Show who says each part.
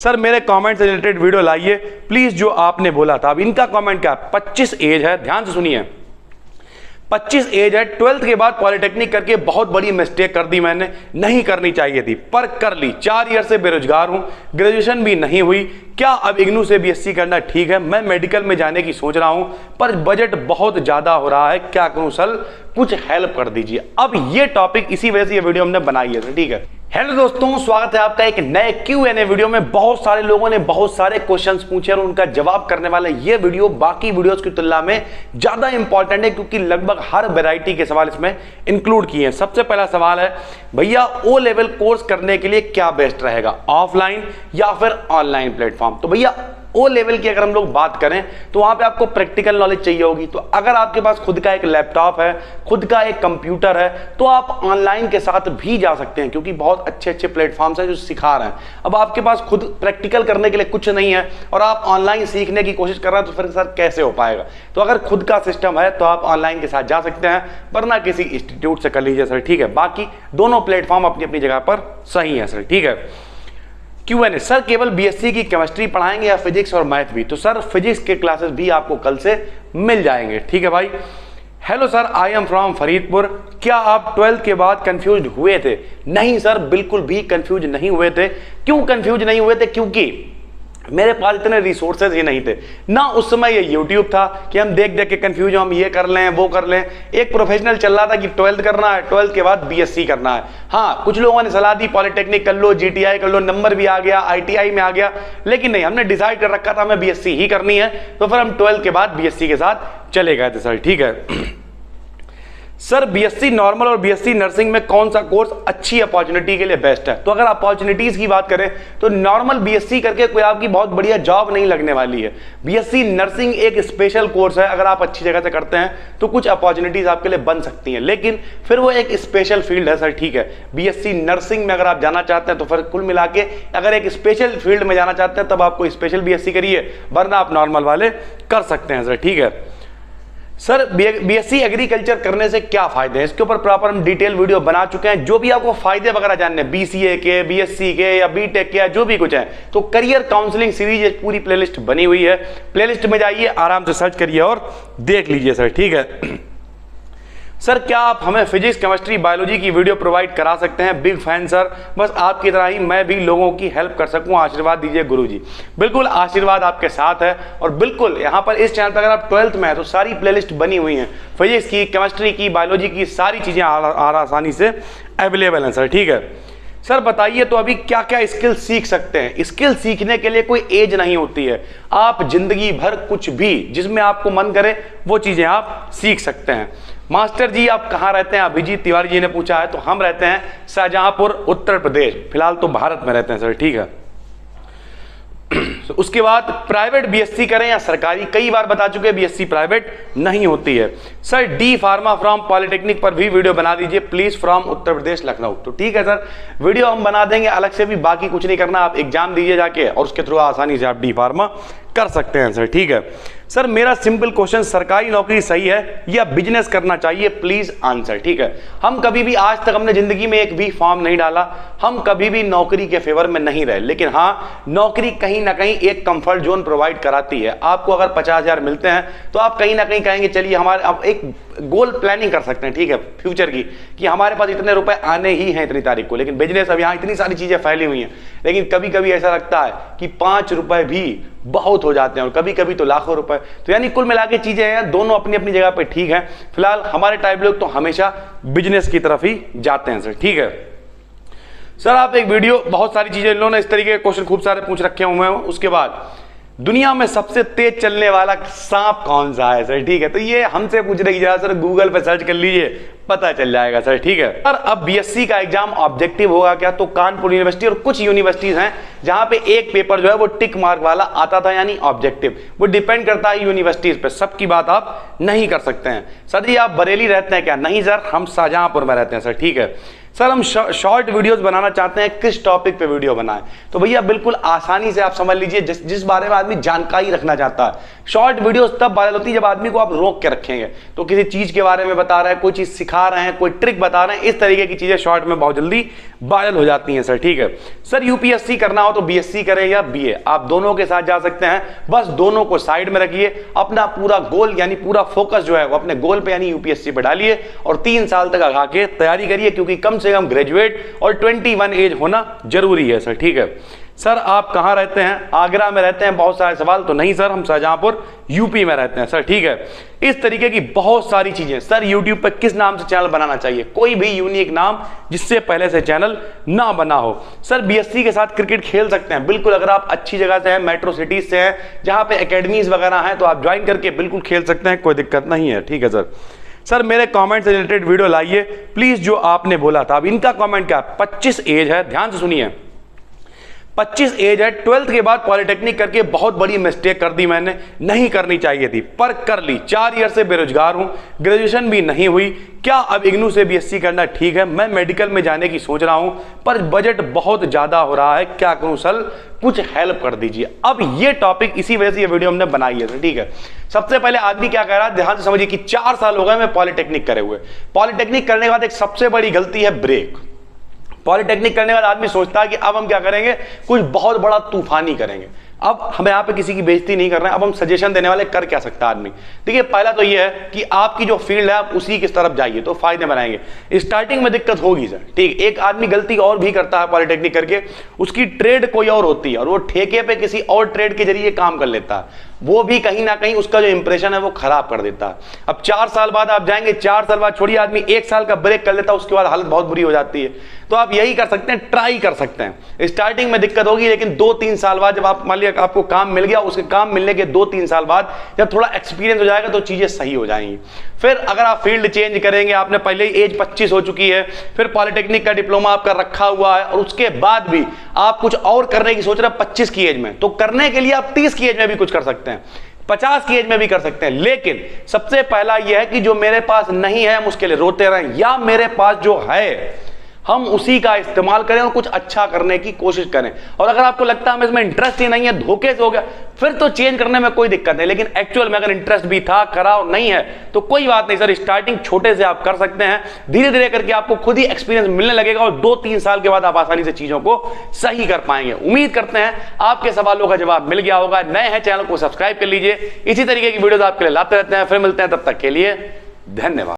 Speaker 1: Sir मेरे comment से related video लाइए प्लीज, जो आपने बोला था। अब इनका कमेंट क्या, 25 एज है, ध्यान से सुनिए, 25 एज है, 12th के बाद पॉलिटेक्निक करके बहुत बड़ी मिस्टेक कर दी मैंने, नहीं करनी चाहिए थी पर कर ली। 4 ईयर से बेरोजगार हूं, ग्रेजुएशन भी नहीं हुई, क्या अब इग्नू से बीएससी करना ठीक है? मैं मेडिकल में जाने की सोच रहा हूं पर बजट बहुत ज्यादा हो रहा है, क्या करूं सर, कुछ हेल्प कर दीजिए। अब ये टॉपिक इसी वजह से ये वीडियो हमने बनाई है, ठीक है। हेलो दोस्तों, स्वागत है आपका एक नए Q&A वीडियो में। बहुत सारे लोगों ने बहुत सारे क्वेश्चंस पूछे और उनका जवाब करने वाला ये वीडियो बाकी वीडियोस की तुलना में ज्यादा इंपॉर्टेंट है, क्योंकि लगभग हर वैरायटी के सवाल इसमें इंक्लूड किए हैं। सबसे पहला सवाल है, भैया ओ लेवल कोर्स करने के लिए क्या बेस्ट रहेगा, ऑफलाइन या फिर ऑनलाइन प्लेटफॉर्म? तो भैया ओ लेवल की अगर हम लोग बात करें तो वहां पे आपको प्रैक्टिकल नॉलेज चाहिए होगी। तो अगर आपके पास खुद का एक लैपटॉप है, खुद का एक कंप्यूटर है, तो आप ऑनलाइन के साथ भी जा सकते हैं, क्योंकि बहुत अच्छे अच्छे प्लेटफॉर्म्स हैं जो सिखा रहे हैं। अब आपके पास खुद प्रैक्टिकल करने के लिए कुछ नहीं है और आप ऑनलाइन सीखने की कोशिश कर रहे हैं, तो फिर सर कैसे हो पाएगा? तो अगर खुद का सिस्टम है तो आप ऑनलाइन के साथ जा सकते हैं, वरना किसी इंस्टीट्यूट से कर लीजिए सर, ठीक है। बाकी दोनों प्लेटफॉर्म अपनी अपनी जगह पर सही है सर, ठीक है। Q&A, सर केवल बीएससी की केमिस्ट्री पढ़ाएंगे या फिजिक्स और मैथ भी? तो सर फिजिक्स के क्लासेस भी आपको कल से मिल जाएंगे, ठीक है भाई। Hello sir, I am from Faridpur, क्या आप 12th के बाद कंफ्यूज हुए थे? नहीं सर, बिल्कुल भी कंफ्यूज नहीं हुए थे। क्यों कंफ्यूज नहीं हुए थे? क्योंकि मेरे पास इतने रिसोर्सेज ही नहीं थे ना। उस समय ये यूट्यूब था कि हम देख देख के कंफ्यूज हो, हम ये कर लें वो कर लें। एक प्रोफेशनल चल रहा था कि 12th करना है, 12th के बाद बीएससी करना है। हाँ, कुछ लोगों ने सलाह दी पॉलिटेक्निक कर लो, जीटीआई कर लो, नंबर भी आ गया, आईटीआई में आ गया, लेकिन नहीं, हमने डिसाइड कर रखा था हमें बीएससी ही करनी है, तो फिर हम 12th के बाद बीएससी के साथ चले गए थे सर, ठीक है। सर बीएससी नॉर्मल और बीएससी नर्सिंग में कौन सा कोर्स अच्छी अपॉर्चुनिटी के लिए बेस्ट है? तो अगर अपॉर्चुनिटीज की बात करें तो नॉर्मल बीएससी करके कोई आपकी बहुत बढ़िया जॉब नहीं लगने वाली है। बीएससी नर्सिंग एक स्पेशल कोर्स है, अगर आप अच्छी जगह से करते हैं तो कुछ अपॉर्चुनिटीज आपके लिए बन सकती हैं, लेकिन फिर वो एक स्पेशल फील्ड है सर, ठीक है। बीएससी नर्सिंग में अगर आप जाना चाहते हैं तो फिर कुल मिला के अगर एक स्पेशल फील्ड में जाना चाहते हैं तब आपको स्पेशल बीएससी करिए, वरना आप नॉर्मल वाले कर सकते हैं सर, ठीक है। सर बीएससी एग्रीकल्चर करने से क्या फायदे हैं? इसके ऊपर प्रॉपर हम डिटेल वीडियो बना चुके हैं। जो भी आपको फायदे वगैरह जानने, बीसीए के, बीएससी के या बीटेक के या जो भी कुछ है, तो करियर काउंसलिंग सीरीज एक पूरी प्लेलिस्ट बनी हुई है। प्लेलिस्ट में जाइए, आराम से सर्च करिए और देख लीजिए सर, ठीक है। सर क्या आप हमें फिजिक्स, केमिस्ट्री, बायोलॉजी की वीडियो प्रोवाइड करा सकते हैं? बिग फैन सर, बस आपकी तरह ही मैं भी लोगों की हेल्प कर सकूं, आशीर्वाद दीजिए गुरुजी। बिल्कुल आशीर्वाद आपके साथ है, और बिल्कुल यहाँ पर इस चैनल पर अगर आप 12th में है तो सारी प्लेलिस्ट बनी हुई हैं, फिजिक्स की, केमिस्ट्री की, बायोलॉजी की, सारी चीज़ें आसानी से अवेलेबल हैं सर, ठीक है। सर बताइए तो अभी क्या क्या स्किल सीख सकते हैं? स्किल सीखने के लिए कोई एज नहीं होती है, आप जिंदगी भर कुछ भी जिसमें आपको मन करे वो चीजें आप सीख सकते हैं। मास्टर जी आप कहाँ रहते हैं? अभिजीत तिवारी जी ने पूछा है। तो हम रहते हैं शाहजहांपुर, उत्तर प्रदेश, फिलहाल तो भारत में रहते हैं सर, ठीक है। उसके बाद प्राइवेट बीएससी करें या सरकारी? कई बार बता चुके बीएससी प्राइवेट नहीं होती है। Sir D pharma from polytechnic पर भी वीडियो बना दीजिए प्लीज, फ्रॉम उत्तर प्रदेश लखनऊ। तो ठीक है सर, वीडियो हम बना देंगे अलग से भी, बाकी कुछ नहीं करना, आप एग्जाम दीजिए जाके और उसके थ्रू आसानी से आप डी फार्मा कर सकते हैं सर, ठीक है। सर मेरा सिंपल क्वेश्चन, सरकारी नौकरी सही है या बिजनेस करना चाहिए? प्लीज आंसर, ठीक है। हम कभी भी आज तक हमने जिंदगी में एक भी फॉर्म नहीं डाला, हम कभी भी नौकरी के फेवर में नहीं रहे, लेकिन हाँ नौकरी कहीं ना कहीं एक कंफर्ट जोन प्रोवाइड कराती है। आपको अगर 50,000 मिलते हैं तो आप कहीं ना कहीं कहेंगे चलिए हमारे, अब एक गोल प्लानिंग कर सकते हैं, ठीक है, फ्यूचर की, कि हमारे पास इतने रुपए आने ही हैं इतनी तारीख को। लेकिन बिजनेस, अब यहाँ इतनी सारी चीजें फैली हुई हैं, लेकिन कभी कभी ऐसा लगता है कि 5 रुपए भी बहुत हो जाते हैं और कभी कभी तो लाखों रुपए। तो यानी कुल मिला के चीजें हैं, दोनों अपनी अपनी जगह पे ठीक है। फिलहाल हमारे टाइप लोग तो हमेशा बिजनेस की तरफ ही जाते हैं सर, ठीक है। सर आप एक वीडियो, बहुत सारी चीजें इन लोगों ने इस तरीके के क्वेश्चन खूब सारे पूछ रखे हुए हैं। उसके बाद दुनिया में सबसे तेज चलने वाला सांप कौन सा है सर, ठीक है। तो ये हमसे पूछ रहे कि सर गूगल पे सर्च कर लीजिए, पता चल जाएगा सर, ठीक है। सर अब बीएससी का एग्जाम ऑब्जेक्टिव होगा क्या? तो कानपुर यूनिवर्सिटी और कुछ यूनिवर्सिटीज हैं जहां पे एक पेपर जो है वो टिक मार्क वाला आता था, यानी ऑब्जेक्टिव। वो डिपेंड करता है यूनिवर्सिटीज पे, सबकी बात आप नहीं कर सकते हैं। सर जी आप बरेली रहते हैं क्या? नहीं सर, हम शाहजहांपुर में रहते हैं सर, ठीक है। सर हम शॉर्ट वीडियोस बनाना चाहते हैं, किस टॉपिक पे वीडियो बनाएं? तो भैया बिल्कुल आसानी से आप समझ लीजिए, जिस बारे में आदमी जानकारी रखना चाहता है। शॉर्ट वीडियोस तब वायरल होती है जब आदमी को आप रोक के रखेंगे, तो किसी चीज के बारे में बता रहे हैं, कोई चीज सिखा रहे हैं, कोई ट्रिक बता रहे हैं, इस तरीके की चीजें शॉर्ट में बहुत जल्दी वायरल हो जाती हैं सर। ठीक है सर, यूपीएससी करना हो तो बीएससी करें या बीए, आप दोनों के साथ जा सकते हैं। बस दोनों को साइड में रखिए, अपना पूरा गोल यानी पूरा फोकस जो है वो अपने गोल पे यानी यूपीएससी पे डालिए और 3 साल तक आगे के तैयारी करिए, क्योंकि कम से कम ग्रेजुएट और 21 एज होना जरूरी है सर। ठीक है सर, आप कहां रहते हैं? आगरा में रहते हैं? बहुत सारे सवाल। तो नहीं सर, हम शाहजहांपुर यूपी में रहते हैं सर। ठीक है, इस तरीके की बहुत सारी चीजें। सर यूट्यूब पर किस नाम से चैनल बनाना चाहिए? कोई भी यूनिक नाम जिससे पहले से चैनल ना बना हो। सर बीएससी के साथ क्रिकेट खेल सकते हैं? बिल्कुल, अगर आप अच्छी जगह से हैं, मेट्रो सिटीज से हैं जहां पे एकेडमीज वगैरह हैं, तो आप ज्वाइन करके बिल्कुल खेल सकते हैं, कोई दिक्कत नहीं है। ठीक है सर। सर मेरे कमेंट से रिलेटेड वीडियो लाइए प्लीज, जो आपने बोला था। अब इनका कमेंट क्या है? 25 एज है, ध्यान से सुनिए, 25 एज है, 12th के बाद पॉलिटेक्निक करके बहुत बड़ी मिस्टेक कर दी मैंने, नहीं करनी चाहिए थी पर कर ली। 4 ईयर से बेरोजगार हूं, ग्रेजुएशन भी नहीं हुई, क्या अब इग्नू से बीएससी करना ठीक है? मैं मेडिकल में जाने की सोच रहा हूं पर बजट बहुत ज्यादा हो रहा है, क्या करूं सर, कुछ हेल्प कर दीजिए। अब ये टॉपिक, इसी वजह से ये वीडियो हमने बनाई है। ठीक है, सबसे पहले आदमी क्या कह रहा है, ध्यान से समझिए कि 4 साल हो गए मैं पॉलिटेक्निक करे हुए। पॉलिटेक्निक करने के बाद एक सबसे बड़ी गलती है ब्रेक। पॉलिटेक्निक करने के बाद आदमी सोचता है कि अब हम क्या करेंगे, कुछ बहुत बड़ा तूफानी करेंगे। अब हम यहाँ पे किसी की बेइज्जती नहीं कर रहे हैं, अब हम सजेशन देने वाले कर क्या सकता है आदमी। देखिए पहला तो ये है कि आपकी जो फील्ड है आप उसी की तरफ जाइए तो फायदे बनाएंगे। स्टार्टिंग में दिक्कत होगी सर, ठीक। एक आदमी गलती और भी करता है पॉलिटेक्निक करके, उसकी ट्रेड कोई और होती है और वो ठेके पे किसी और ट्रेड के जरिए काम कर लेता है, वो भी कहीं ना कहीं उसका जो इंप्रेशन है वो खराब कर देता है। अब 4 साल बाद आप जाएंगे, 4 साल बाद छोड़िए, आदमी 1 साल का ब्रेक कर लेता है, उसके बाद हालत बहुत बुरी हो जाती है। तो आप यही कर सकते हैं, ट्राई कर सकते हैं। स्टार्टिंग में दिक्कत होगी, लेकिन 2-3 साल बाद जब आप मान लिया आपको काम मिल गया, उसके काम मिलने के 2-3 साल बाद जब थोड़ा एक्सपीरियंस हो जाएगा तो चीजें सही हो जाएंगी। फिर अगर आप फील्ड चेंज करेंगे, आपने पहले ही एज 25 हो चुकी है, फिर पॉलिटेक्निक का डिप्लोमा आपका रखा हुआ है और उसके बाद भी आप कुछ और करने की सोच रहे हैं 25 की एज में, तो करने के लिए आप 30 की एज में भी कुछ कर सकते हैं, 50 की एज में भी कर सकते हैं। लेकिन सबसे पहला यह है कि जो मेरे पास नहीं है हम उसके लिए रोते रहें, या मेरे पास जो है हम उसी का इस्तेमाल करें और कुछ अच्छा करने की कोशिश करें। और अगर आपको लगता है हमें इसमें इंटरेस्ट ही नहीं है, धोखे से हो गया, फिर तो चेंज करने में कोई दिक्कत नहीं। लेकिन एक्चुअल में अगर इंटरेस्ट भी था, करा और नहीं है तो कोई बात नहीं सर, स्टार्टिंग छोटे से आप कर सकते हैं, धीरे धीरे करके आपको खुद ही एक्सपीरियंस मिलने लगेगा और 2-3 साल के बाद आप आसानी से चीजों को सही कर पाएंगे। उम्मीद करते हैं आपके सवालों का जवाब मिल गया होगा। नए हैं चैनल को सब्सक्राइब कर लीजिए, इसी तरीके की वीडियोस आपके लिए लाते रहते हैं। फिर मिलते हैं, तब तक के लिए धन्यवाद।